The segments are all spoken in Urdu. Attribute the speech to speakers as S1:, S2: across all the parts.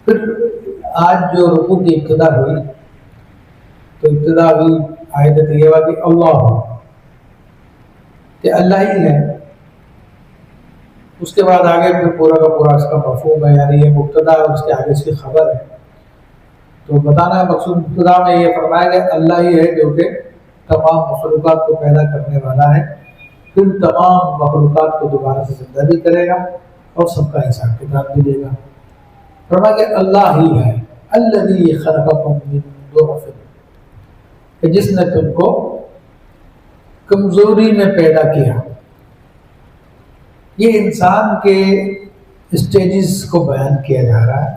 S1: پھر آج جو رکوع کی ابتدا ہوئی تو ابتدا ہوئی آیت طیبہ کہ اللہ ہو، کہ اللہ ہی ہے. اس کے بعد آگے پھر پورا کا پورا اس کا مفہوم ہے، یعنی یہ مبتدا ہے، اس کے آگے اس کی خبر ہے. تو بتانا مقصود ابتدا میں یہ فرمایا کہ اللہ ہی ہے جو کہ تمام مخلوقات کو پیدا کرنے والا ہے، پھر تمام مخلوقات کو دوبارہ سے زندہ بھی کرے گا اور سب کا حساب کتاب بھی دے گا. فرمایا کہ اللہ ہی ہے الذی خلقکم من ضعف، کہ جس نے تم کو کمزوری میں پیدا کیا. یہ انسان کے اسٹیجز کو بیان کیا جا رہا ہے.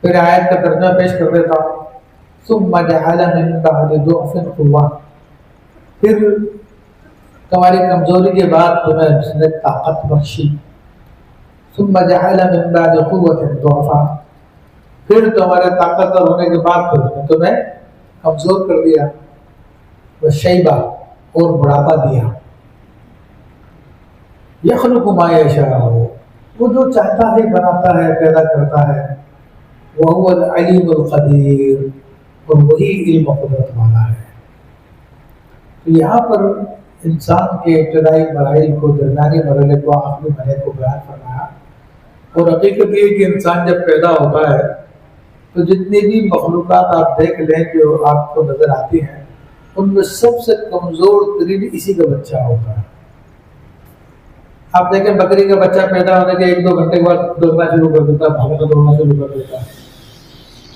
S1: پھر آیت کا ترجمہ پیش کر دیتا ہوں. ثم جعل من بعد ضعف قوة، پھر تمہاری کمزوری کے بعد تمہیں جس نے طاقت بخشی. ثم جعل من بعد قوة ضعفا، پھر تمہارے طاقتور ہونے کے بعد پھر تمہیں کمزور کر دیا. وشیبہ، اور بڑھاپا دیا. یخلق ما یشاء، وہ جو چاہتا ہے بناتا ہے، پیدا کرتا ہے. وہو العلیم القدیر، اور وہی علم و قدرت والا ہے. تو یہاں پر انسان کے ابتدائی مراحل کو، درمیانی مرحلے کو، آخری مرحلے کو بیان فرمایا. اور حقیقت یہ کہ انسان جب پیدا ہوتا ہے تو جتنی بھی مخلوقات آپ دیکھ لیں جو آپ کو نظر آتی ہیں، ان میں سب سے کمزور ترین اسی کا بچہ ہوتا ہے. آپ دیکھیں بکری کا بچہ پیدا ہونے کے 1-2 گھنٹے کے بعد دوڑنا شروع کر دیتا ہے، بھاگنا دوڑنا شروع کر دیتا ہے.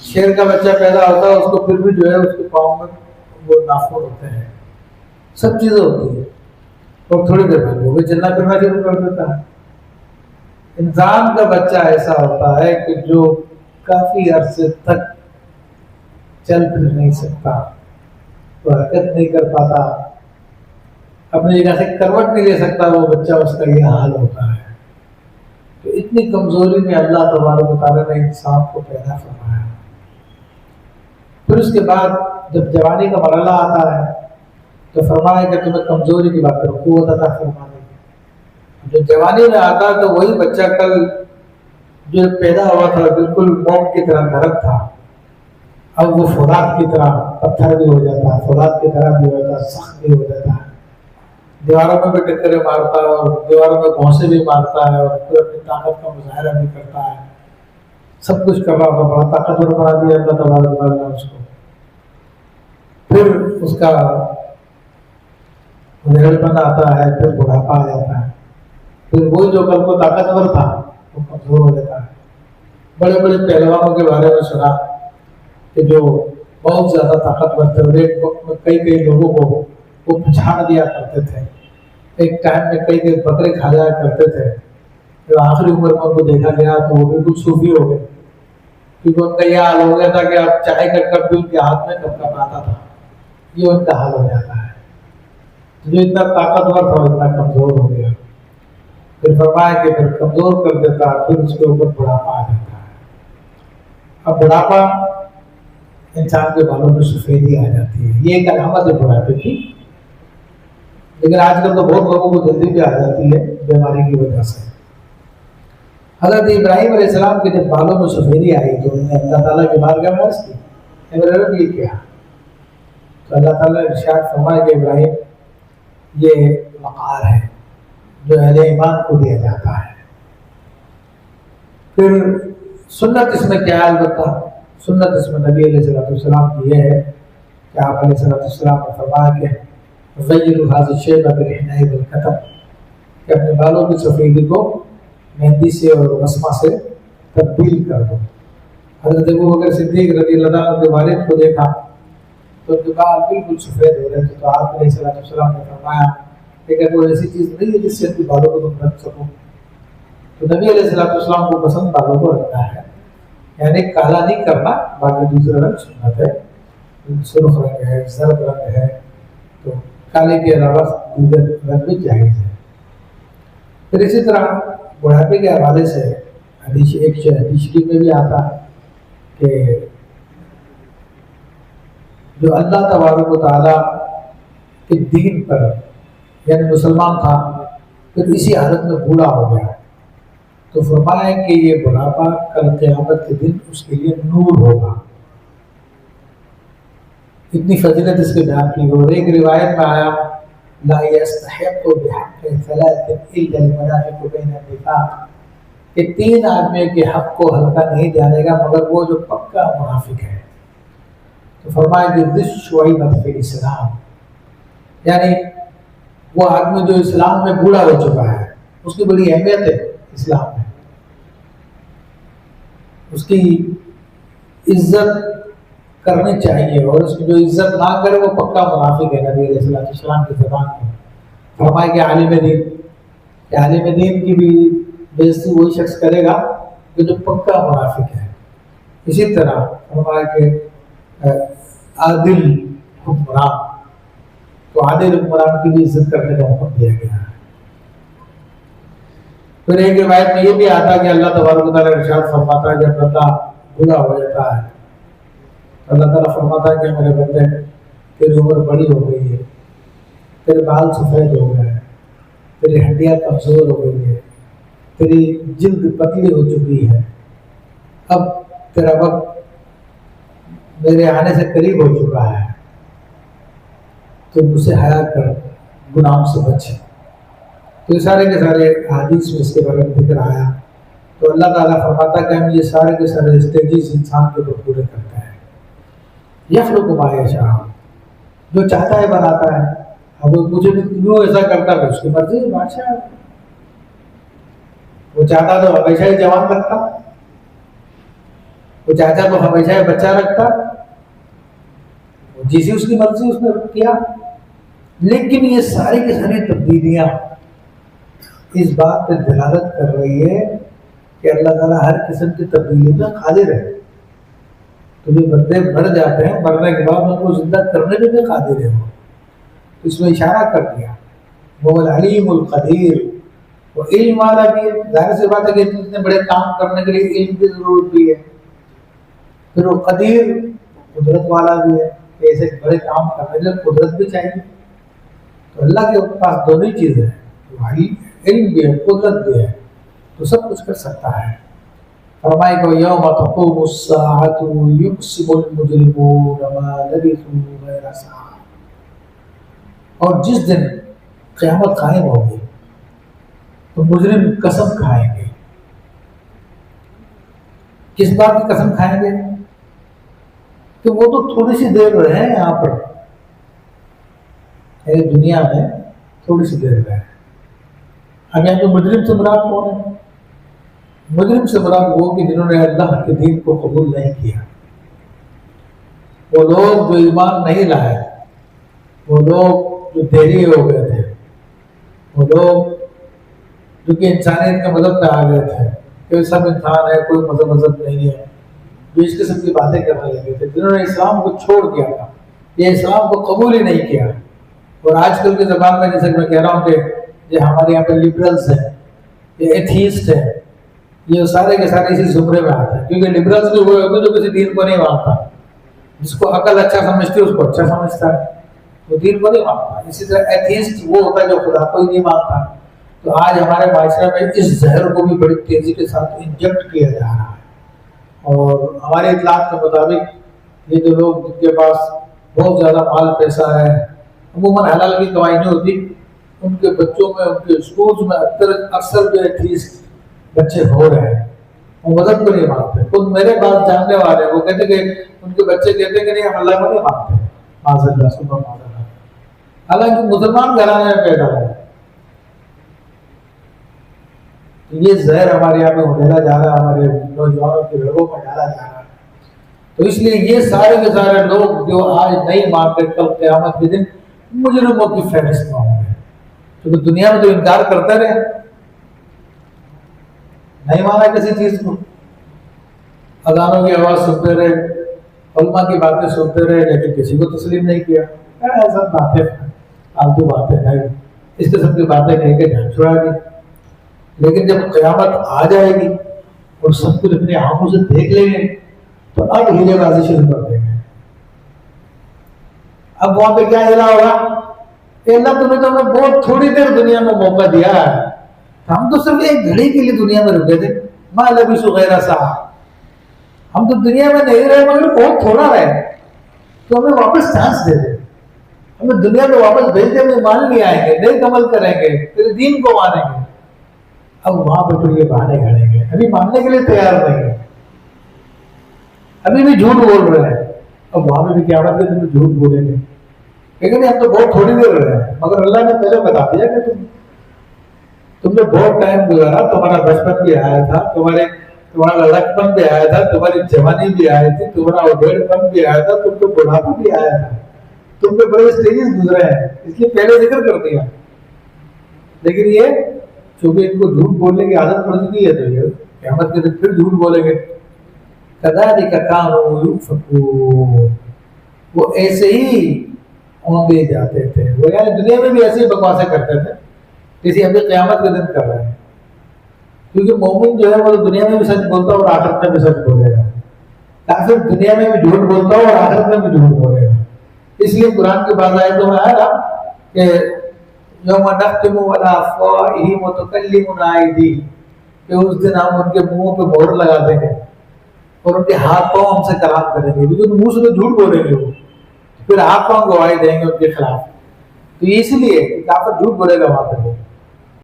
S1: شیر کا بچہ پیدا ہوتا ہے، اس کو پھر بھی جو ہے اس کے پاؤں میں وہ ناخن ہوتے ہیں، سب چیزیں ہوتی ہیں، اور تھوڑی دیر بعد وہ بھی چلنا پھرنا شروع کر دیتا ہے. انسان کا بچہ ایسا ہوتا ہے کہ جو کافی عرصے تک چل پھر نہیں سکتا، تو حرکت نہیں کر پاتا، اپنی جگہ سے کروٹ نہیں لے سکتا. وہ بچہ، اس کا یہ حال ہوتا ہے. تو اتنی کمزوری میں اللہ تبارک و تعالیٰ نے انسان کو پیدا فرمایا. پھر اس کے بعد جب جوانی کا مرحلہ آتا ہے تو فرمایا کہ تمہیں کمزوری کی بات کرو، قوت عطا فرمانے کی. جو جوانی میں آتا ہے تو وہی بچہ کل جو پیدا ہوا تھا بالکل موم کی طرح نرم تھا، اب وہ فولاد کی طرح پتھر بھی ہو جاتا ہے، فولاد کی طرح بھی ہو جاتا ہے، سخت بھی ہو جاتا ہے. دیواروں میں بھی ٹکرے مارتا ہے، اور دیواروں میں گھونسے بھی مارتا ہے، اور پھر اپنی طاقت کا مظاہرہ بھی کرتا ہے. سب کچھ کر رہا ہوتا، بڑا طاقتور بنا دیا اللہ تبارک و تعالیٰ نے اس کو. پھر اس کا پن آتا ہے، پھر بڑھاپا آ جاتا ہے. پھر وہی جو کل کو طاقتور تھا وہ کمزور ہو جاتا ہے. بڑے بڑے پہلوانوں کے بارے میں سنا کہ جو بہت زیادہ طاقتور تھے، ایک وقت میں کئی لوگوں کو وہ پچھاڑ دیا کرتے تھے. ایک ٹائم میں کئی بکرے کھا جایا کرتے تھے. جب آخری عمر میں ان کو دیکھا گیا تو وہ بالکل صوفی ہو گئے، کیونکہ ان کا یہ حال ہو گیا تھا کہ اب چائے کا کپ بھی ان کے ہاتھ میں کب کب آتا تھا. یہ ان کا حال ہو جاتا ہے. جو اتنا طاقتور تھا اتنا کمزور ہو گیا. پھر فرمایا کہ پھر کمزور کر دیتا، پھر اس کے اوپر بڑھاپا آ جاتا ہے. اب بڑھاپا انسان کے بالوں میں سفیدی آ جاتی ہے. یہ ایک علامت ہے بڑھاپے کی، لیکن آج کل تو بہت لوگوں کو جلدی بھی آ جاتی ہے بیماری کی وجہ سے. حضرت ابراہیم علیہ السلام کے جب بالوں میں سفیدی آئی تو انہوں نے اللہ تعالیٰ کی بارگاہ میں عرض کی، اے میرے رب یہ کیا؟ تو اللہ تعالیٰ نے ارشاد فرمایا کہ ابراہیم یہ وقار ہے جو اہل ایمان کو دیا جاتا ہے. پھر سنت اس میں کیا ہے؟ البتہ سنت اس میں نبی علیہ السلام کی یہ ہے کہ آپ علیہ السلام نے فرمایا کہ غیر هذا الشیب بالحناء والکتم، کہ اپنے بالوں کی سفیدی کو مہندی سے اور وسمہ سے تبدیل کر دو. حضرت ابو بکر صدیق رضی اللہ عنہ کے والد کو دیکھا تو ان کے بال بالکل سفید ہو رہے تھے. تو آپ علیہ السلام نے فرمایا کہ کوئی ایسی چیز نہیں ہے جس سے اپنے بالوں کو تم رکھ سکو. تو نبی علیہ السلام کو پسند بالوں کو رکھنا ہے، یعنی کالا نہیں کرنا، باقی دوسرا رنگ سنت ہے. سرخ رنگ ہے، زرد رنگ ہے، تو کالے کے علاوہ دیگر رنگ بھی جائز ہے. پھر اسی طرح بڑھاپے کے حوالے سے حدیث شریف میں بھی آتا ہے کہ جو اللہ تبارک و تعالیٰ کے دین پر یعنی مسلمان تھا، پھر اسی حالت میں بوڑھا ہو گیا، تو فرمایا کہ یہ بڑھاپا کل قیامت کے دن اس کے لیے نور ہوگا. اتنی فضیلت اس کے بیان کی. اور ایک روایت میں آیا لا يستحق بحق ثلاث الا المنافق بين النفاق کہ 3 آدمیوں کے حق کو ہلکا نہیں جانے گا مگر وہ جو پکا منافق ہے. تو فرمایا کہ ذی الشعیبۃ فی الاسلام، یعنی وہ آدمی جو اسلام میں بوڑھا ہو چکا ہے، اس کی بڑی اہمیت ہے اسلام میں، اس کی عزت کرنی چاہیے، اور اس کی جو عزت نہ کرے وہ پکا منافق ہے. نبی علیہ السلام کی زبان میں فرمایا کہ عالم دین کی بھی بےزتی وہی شخص کرے گا کہ جو پکا منافق ہے. اسی طرح فرمایا کہ عادل حکمران، تو عادل حکمران کی بھی عزت کرنے کا حکم دیا گیا ہے. پھر ایک روایت میں یہ بھی آتا ہے کہ اللہ تبارک و تعالیٰ ارشاد فرماتا ہے جب بندہ بوڑھا ہو جاتا ہے، اللہ تعالیٰ فرماتا ہے کہ میرے بندے تیری عمر بڑی ہو گئی ہے، تیرے بال سفید ہو گئے ہیں، تیری ہڈیاں کمزور ہو گئی ہے، تیری جلد پتلی ہو چکی ہے، اب تیرا وقت میرے آنے سے قریب ہو چکا ہے، تو مجھ سے حیا کر، گناہوں سے بچ. تو یہ سارے کے سارے حدیث میں اس کے بارے میں ذکر آیا. تو اللہ تعالیٰ فرماتا ہے کہ ہم یہ سارے کے سارے اسٹیجز انسان کے اوپر پورے کرتے ہیں. یخلق ما یشاء، جو چاہتا ہے بناتا ہے. اب وہ مجھے کیوں ایسا کرتا ہے، اس کی مرضی ہے، بادشاہ. وہ چاہتا تو ہمیشہ ہی جوان رکھتا، وہ چاہتا تو ہمیشہ ہی بچہ رکھتا، جیسی اس کی مرضی اس نے کیا. لیکن یہ ساری کی ساری تبدیلیاں اس بات پہ دلالت کر رہی ہے کہ اللہ تعالیٰ ہر قسم کی تبدیلی میں قادر ہے. تو جو بندے مر جاتے ہیں، مرنے کے بعد ان کو زندہ کرنے کے بھی قادر ہے. وہ اس میں اشارہ کر دیا وہ العلیم القدیر. وہ علم والا بھی ہے، ظاہر سی بات ہے کہ اتنے بڑے کام کرنے کے لیے علم کی ضرورت بھی ہے. پھر وہ قدیر، قدرت والا بھی ہے، کہ ایسے بڑے کام کرنے کے لیے قدرت بھی چاہیے. تو اللہ کے پاس دونوں چیزیں ہیں، علم بھی ہے، قدرت بھی ہے، تو سب کچھ کر سکتا ہے. فرمائے کہ یوم تقوم الساعۃ یقسم المجرمون ما لبثوا غیر ساعۃ. اور جس دن قیامت قائم ہوگی تو مجرم قسم کھائیں گے. کس بات کی قسم کھائیں گے؟ کہ وہ تو تھوڑی سی دیر رہے ہیں یہاں پر، دنیا میں تھوڑی سی دیر رہے. اب یہاں پہ مجرم سے مراد کون ہے؟ مجرم سے مراد وہ کہ جنہوں نے اللہ کے دین کو قبول نہیں کیا، وہ لوگ جو ایمان نہیں لائے، وہ لوگ جو دیری ہو گئے تھے، وہ لوگ جو کہ انسانیت کے مذہب پہ آ گئے تھے کہ سب انسان ہے، کوئی مذہب نہیں ہے، جو اس قسم کی باتیں کرنے لگے تھے، جنہوں نے اسلام کو چھوڑ دیا تھا، یہ اسلام کو قبول ہی نہیں کیا. اور آج کل کے زبان میں جیسے میں کہہ رہا ہوں کہ یہ ہمارے یہاں پہ لبرلز ہیں، یہ ایتھیسٹ ہیں، یہ سارے کے سارے اسی زمرے میں آتے ہیں. کیونکہ لبرلز بھی وہ ہوتے جو کسی دین کو نہیں مانتا، جس کو عقل اچھا سمجھتی ہے اس کو اچھا سمجھتا ہے، وہ دین کو نہیں مانتا. اسی طرح ایتھیسٹ وہ ہوتا ہے جو خدا کو ہی نہیں مانتا. تو آج ہمارے معاشرے میں اس زہر کو بھی بڑی تیزی کے ساتھ انجیکٹ کیا جا رہا ہے. اور ہمارے اطلاعات کے مطابق یہ جو لوگ جن کے پاس بہت زیادہ مال پیسہ ہے، عموماً حلال کی کمائی نہیں ہوتی، ان کے بچوں میں، ان کے اسکولز میں اکثر جو ایتھیسٹ بچے ہو رہے ہیں، وہ مذہب کو نہیں مانتے. خود میرے پاس جاننے والے وہ کہتے کہ ان کے بچے کہتے کہ نہیں ہم اللہ کو نہیں مانتے، معاذ اللہ سبحان اللہ، حالانکہ مسلمان گھرانے میں پیدا ہوئے. یہ زہر ہمارے یہاں پہ اڑیلا جا رہا ہے، ہمارے نوجوانوں کے رگوں میں ڈالا جا رہا ہے. تو اس لیے یہ سارے کے سارے لوگ جو آج نہیں مانتے، کل قیامت کے دن مجرموں کی فہرست میں ہوں گے. کیونکہ دنیا میں تو انکار کرتے رہے، نہیں مانا کسی چیز کو، اذانوں کی آواز سنتے رہے، علماء کی باتیں سنتے رہے، لیکن کسی کو تسلیم نہیں کیا. ایسا باتیں فالتو باتیں نہیں، اس قسم کی باتیں کہیں کہ جان چھڑا دی. لیکن جب قیامت آ جائے گی اور سب کچھ اپنی آنکھوں سے دیکھ لیں گے تو اب ہیلے بازی شروع کر دیں گے. اب وہاں پہ کیا ہیلا ہوگا کہ اللہ تمہیں تو ہمیں بہت تھوڑی دیر دنیا میں موقع دیا ہے ہم تو صرف ایک گھڑی کے لیے دنیا میں رکے تھے، ما لبثوا غیر ساعة، ہم تو دنیا میں نہیں رہے مگر بہت تھوڑا رہے، تو ہمیں واپس چانس دے دے، ہمیں دنیا میں واپس بھیج دے، ہمیں مان نہیں آئیں گے، نیک عمل کریں گے، تیرے دین کو مانیں گے۔ اب وہاں پہ پھر یہ بہانے گھڑیں گے، ابھی ماننے کے لیے تیار نہیں ہے، ابھی بھی جھوٹ بول رہے ہیں، اب وہاں پہ بھی قیامت کے دن جھوٹ بولیں گے، لیکن ہم تو بہت تھوڑی دیر رہے ہیں، مگر اللہ نے پہلے بتا دیا کہ تم نے بہت ٹائم گزارا، تمہارا بچپن بھی آیا تھا، تمہارا لڑکپن بھی آیا تھا، تمہاری جوانی بھی آئی تھی، تمہارا ادھیڑ پن بھی آیا تھا، تم کو بڑھاپا بھی آیا تھا، تم پہ بڑے اسٹیجز گزرے ہیں، اس لیے پہلے ذکر کر دیا۔ لیکن یہ چونکہ ان کو جھوٹ بولنے کی عادت پڑ چکی ہے، تو یہ قیامت کے دن پھر جھوٹ بولیں گے۔ كذلك كانوا يؤفكون، وہ ایسے ہی اونگے جاتے تھے، وہ یعنی دنیا میں بھی ایسے ہی بکواسیں کرتے تھے جیسے ابھی قیامت کے دن کر رہے ہیں، کیونکہ مومن جو ہے وہ دنیا میں بھی سچ بولتا ہے اور آخرت میں بھی سچ بولے گا، کافر دنیا میں بھی جھوٹ بولتا ہے اور آخرت میں بھی جھوٹ بولے گا۔ اس لیے قرآن کے بعض آیتوں میں آیا نا کہ یوم نختم علی افواہہم وتکلمنا ایدیہم، کہ اس دن ہم ان کے منہوں پہ مہر لگا دیں گے اور ان کے ہاتھ پاؤں ہم سے کلام کریں گے، کیونکہ منہ سے تو جھوٹ بولیں گے وہ، پھر ہاتھ پاؤں گواہی دیں گے ان کے خلاف۔ تو اس لیے کافر جھوٹ بولے گا وہاں پہ۔